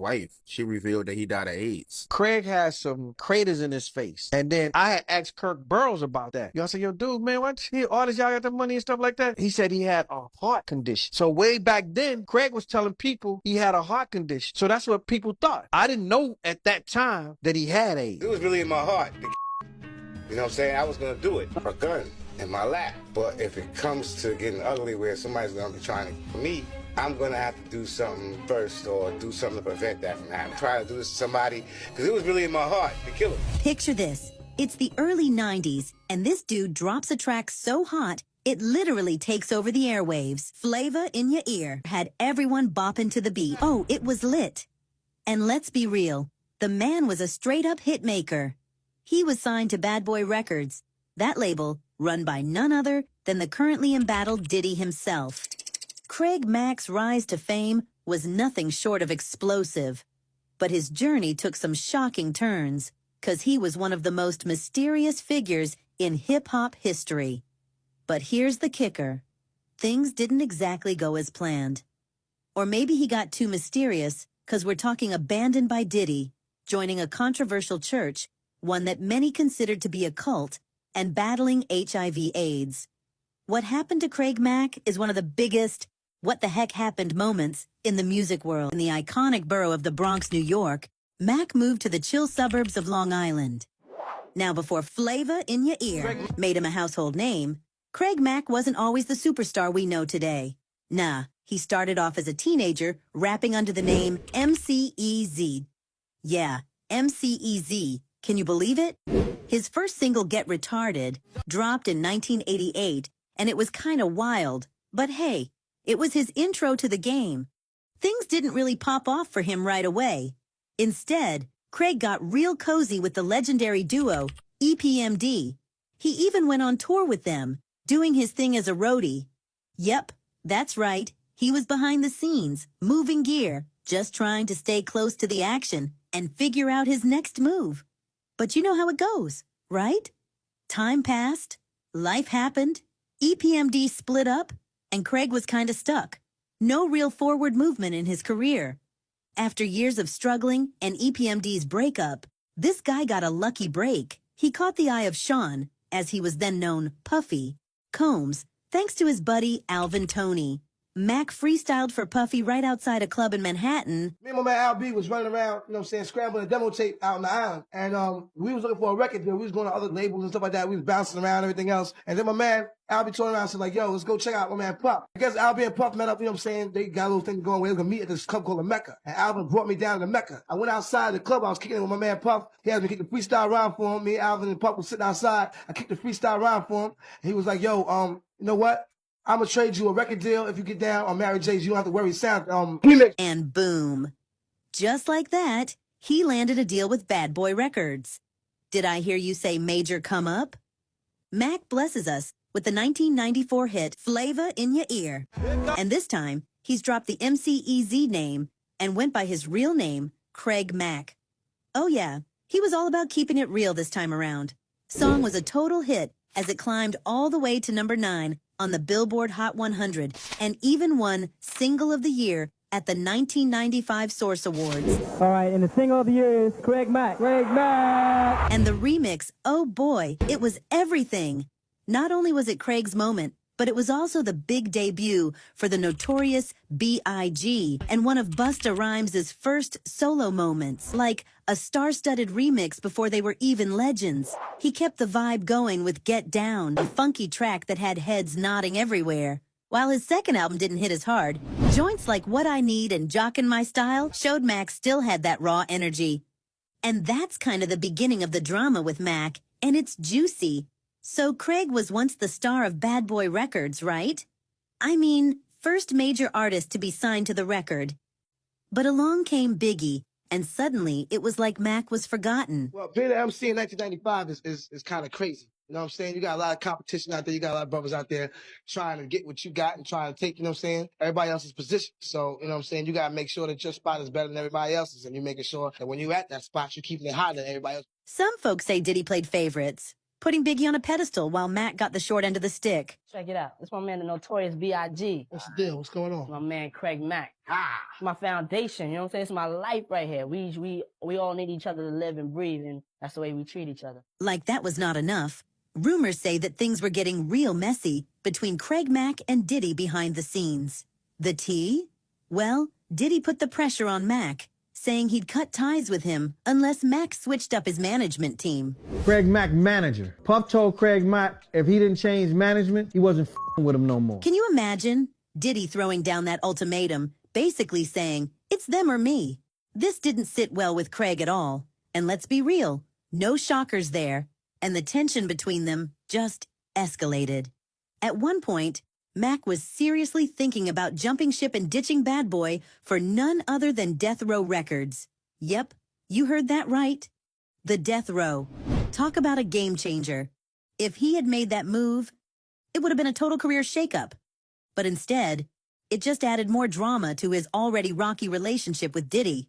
wife, she revealed that he died of AIDS. Craig had some craters in his face. And then I had asked Kirk Burrows about that. Y'all say, yo, dude, man, what? All this y'all got the money and stuff like that? He said he had a heart condition. So way back then, Craig was telling people he had a heart condition. So that's what people thought. I didn't know at that time that he had AIDS. It was really in my heart. You know what I'm saying? I was going to do it. A gun in my lap. But if it comes to getting ugly where somebody's going to be trying to, for me, I'm going to have to do something first or do something to prevent that from happening. Try to do this to somebody because it was really in my heart to kill him. Picture this. It's the early 90s, and this dude drops a track so hot, it literally takes over the airwaves. Flavor in Your Ear had everyone bopping to the beat. Oh, it was lit. And let's be real, the man was a straight-up hit maker. He was signed to Bad Boy Records, that label run by none other than the currently embattled Diddy himself. Craig Mack's rise to fame was nothing short of explosive, but his journey took some shocking turns, 'cause he was one of the most mysterious figures in hip-hop history. But here's the kicker. Things didn't exactly go as planned. Or maybe he got too mysterious, 'cause we're talking abandoned by Diddy, joining a controversial church, one that many considered to be a cult, and battling HIV/AIDS. What happened to Craig Mack is one of the biggest what the heck happened moments in the music world. In the iconic borough of the Bronx, New York, Mack moved to the chill suburbs of Long Island. Now, before Flavor in Your Ear made him a household name, Craig Mack wasn't always the superstar we know today. Nah, he started off as a teenager rapping under the name MCEZ. Yeah, MCEZ. Can you believe it? His first single, Get Retarded, dropped in 1988, and it was kinda wild. But hey, it was his intro to the game. Things didn't really pop off for him right away. Instead, Craig got real cozy with the legendary duo, EPMD. He even went on tour with them, doing his thing as a roadie. Yep, that's right. He was behind the scenes, moving gear, just trying to stay close to the action and figure out his next move. But you know how it goes, right? Time passed, life happened, EPMD split up, and Craig was kinda stuck. No real forward movement in his career. After years of struggling and EPMD's breakup, this guy got a lucky break. He caught the eye of Sean, as he was then known, Puffy, Combs, thanks to his buddy Alvin Toney. Mack freestyled for Puffy right outside a club in Manhattan. Me and my man Al B was running around, you know what I'm saying, scrambling a demo tape out on the island. And we was looking for a record deal. We was going to other labels and stuff like that. We was bouncing around and everything else. And then my man Al B turned around and said, like, yo, let's go check out my man Puff. I guess Al B and Puff met up, you know what I'm saying? They got a little thing going where they were going to meet at this club called the Mecca. And Alvin brought me down to the Mecca. I went outside the club. I was kicking it with my man Puff. He had me kick the freestyle rhyme for him. Me, Alvin, and Puff was sitting outside. I kicked the freestyle rhyme for him. And he was like, yo, you know what? I'm going to trade you a record deal if you get down on Mary J's. You don't have to worry. Sound remix. And boom. Just like that, he landed a deal with Bad Boy Records. Did I hear you say major come up? Mack blesses us with the 1994 hit Flavor in Your Ear. And this time, he's dropped the MCEZ name and went by his real name, Craig Mack. Oh yeah, he was all about keeping it real this time around. Song was a total hit as it climbed all the way to number 9 on the Billboard Hot 100 and even won Single of the Year at the 1995 Source Awards. All right, and the single of the year is Craig Mack. Craig Mack! And the remix, oh boy, it was everything. Not only was it Craig's moment, but it was also the big debut for the notorious B.I.G. and one of Busta Rhymes' first solo moments, like a star-studded remix before they were even legends. He kept the vibe going with Get Down, a funky track that had heads nodding everywhere. While his second album didn't hit as hard, joints like What I Need and Jockin' My Style showed Mack still had that raw energy. And that's kind of the beginning of the drama with Mack, and it's juicy. So Craig was once the star of Bad Boy Records, right? I mean, first major artist to be signed to the record. But along came Biggie, and suddenly it was like Mack was forgotten. Well, being an MC in 1995 is kind of crazy. You know what I'm saying? You got a lot of competition out there. You got a lot of brothers out there trying to get what you got and trying to take, you know what I'm saying, everybody else's position. So, you know what I'm saying, you got to make sure that your spot is better than everybody else's, and you're making sure that when you're at that spot, you're keeping it higher than everybody else. Some folks say Diddy played favorites. putting Biggie on a pedestal while Mack got the short end of the stick. Check it out. This my man, the notorious B.I.G. What's the deal? What's going on? My man, Craig Mack. My foundation, you know what I'm saying? It's my life right here. We all need each other to live and breathe, and that's the way we treat each other. Like that was not enough. Rumors say that things were getting real messy between Craig Mack and Diddy behind the scenes. The tea? Well, Diddy put the pressure on Mack, saying he'd cut ties with him unless Mack switched up his management team. Craig Mack manager. Puff told Craig Mack if he didn't change management, he wasn't f***ing with him no more. Can you imagine Diddy throwing down that ultimatum, basically saying, it's them or me? This didn't sit well with Craig at all. And let's be real, no shockers there. And the tension between them just escalated. At one point, Mack was seriously thinking about jumping ship and ditching Bad Boy for none other than Death Row Records. Yep, you heard that right. The Death Row. Talk about a game changer. If he had made that move, it would have been a total career shakeup. But instead, it just added more drama to his already rocky relationship with Diddy.